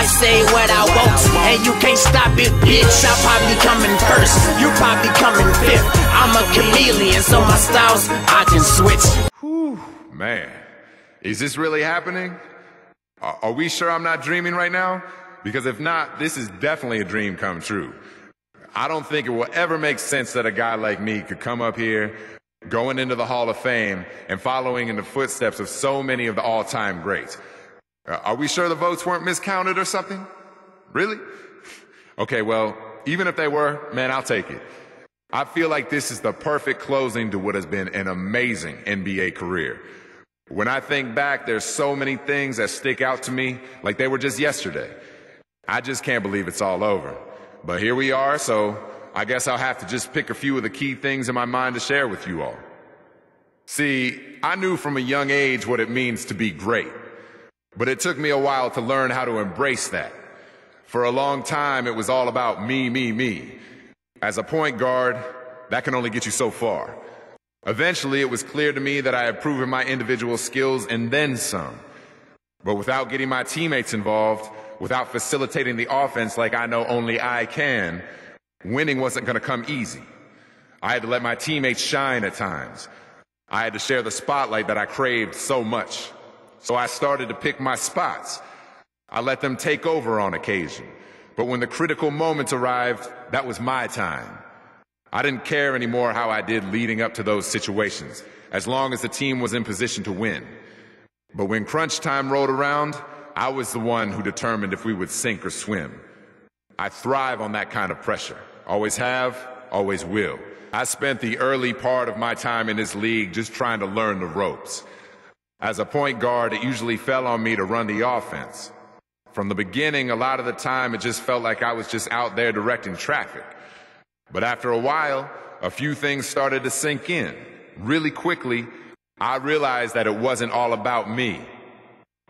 say what I want, and you can't stop it, bitch. I'm probably coming first, you probably coming fifth. I'm a chameleon, so my styles, I can switch. Whew, man. Is this really happening? Are we sure I'm not dreaming right now? Because if not, this is definitely a dream come true. I don't think it will ever make sense that a guy like me could come up here, going into the Hall of Fame, and following in the footsteps of so many of the all-time greats. Are we sure the votes weren't miscounted or something? Really? Okay, well, even if they were, man, I'll take it. I feel like this is the perfect closing to what has been an amazing NBA career. When I think back, there's so many things that stick out to me like they were just yesterday. I just can't believe it's all over. But here we are, so I guess I'll have to just pick a few of the key things in my mind to share with you all. See, I knew from a young age what it means to be great, but it took me a while to learn how to embrace that. For a long time, it was all about me, me, me. As a point guard, that can only get you so far. Eventually, it was clear to me that I had proven my individual skills and then some. But without getting my teammates involved, without facilitating the offense like I know only I can, winning wasn't going to come easy. I had to let my teammates shine at times. I had to share the spotlight that I craved so much. So I started to pick my spots. I let them take over on occasion. But when the critical moments arrived, that was my time. I didn't care anymore how I did leading up to those situations, as long as the team was in position to win. But when crunch time rolled around, I was the one who determined if we would sink or swim. I thrive on that kind of pressure. Always have, always will. I spent the early part of my time in this league just trying to learn the ropes. As a point guard, it usually fell on me to run the offense. From the beginning, a lot of the time, it just felt like I was just out there directing traffic. But after a while, a few things started to sink in. Really quickly, I realized that it wasn't all about me.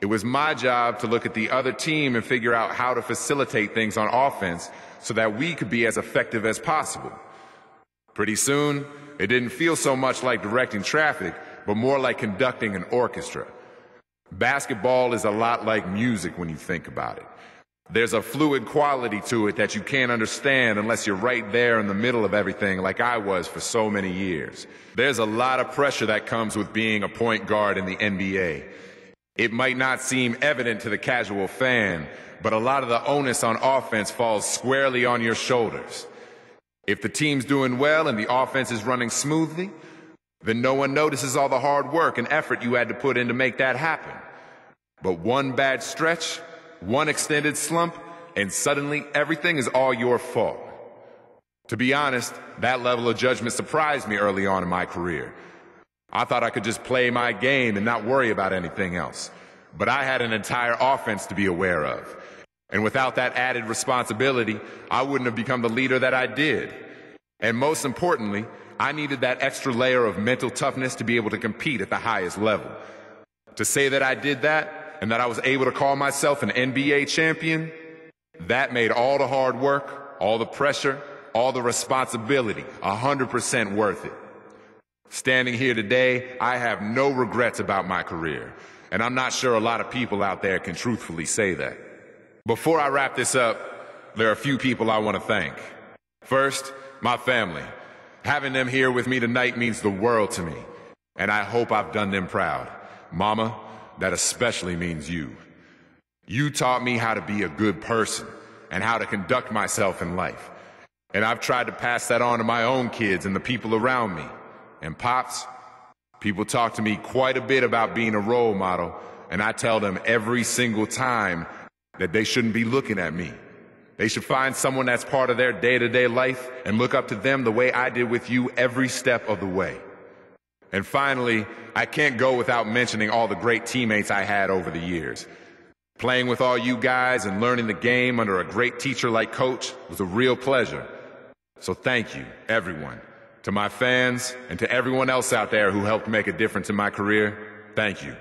It was my job to look at the other team and figure out how to facilitate things on offense so that we could be as effective as possible. Pretty soon, it didn't feel so much like directing traffic, but more like conducting an orchestra. Basketball is a lot like music when you think about it. There's a fluid quality to it that you can't understand unless you're right there in the middle of everything like I was for so many years. There's a lot of pressure that comes with being a point guard in the NBA. It might not seem evident to the casual fan, but a lot of the onus on offense falls squarely on your shoulders. If the team's doing well and the offense is running smoothly, then no one notices all the hard work and effort you had to put in to make that happen. But one bad stretch, one extended slump, and suddenly everything is all your fault. To be honest, that level of judgment surprised me early on in my career. I thought I could just play my game and not worry about anything else. But I had an entire offense to be aware of. And without that added responsibility, I wouldn't have become the leader that I did. And most importantly, I needed that extra layer of mental toughness to be able to compete at the highest level. To say that I did that, and that I was able to call myself an NBA champion, that made all the hard work, all the pressure, all the responsibility 100% worth it. Standing here today, I have no regrets about my career, and I'm not sure a lot of people out there can truthfully say that. Before I wrap this up, there are a few people I want to thank. First, my family. Having them here with me tonight means the world to me, and I hope I've done them proud. Mama, that especially means you. You taught me how to be a good person and how to conduct myself in life. And I've tried to pass that on to my own kids and the people around me. And Pops, people talk to me quite a bit about being a role model, and I tell them every single time that they shouldn't be looking at me. They should find someone that's part of their day-to-day life and look up to them the way I did with you every step of the way. And finally, I can't go without mentioning all the great teammates I had over the years. Playing with all you guys and learning the game under a great teacher like Coach was a real pleasure. So thank you, everyone. To my fans and to everyone else out there who helped make a difference in my career, thank you.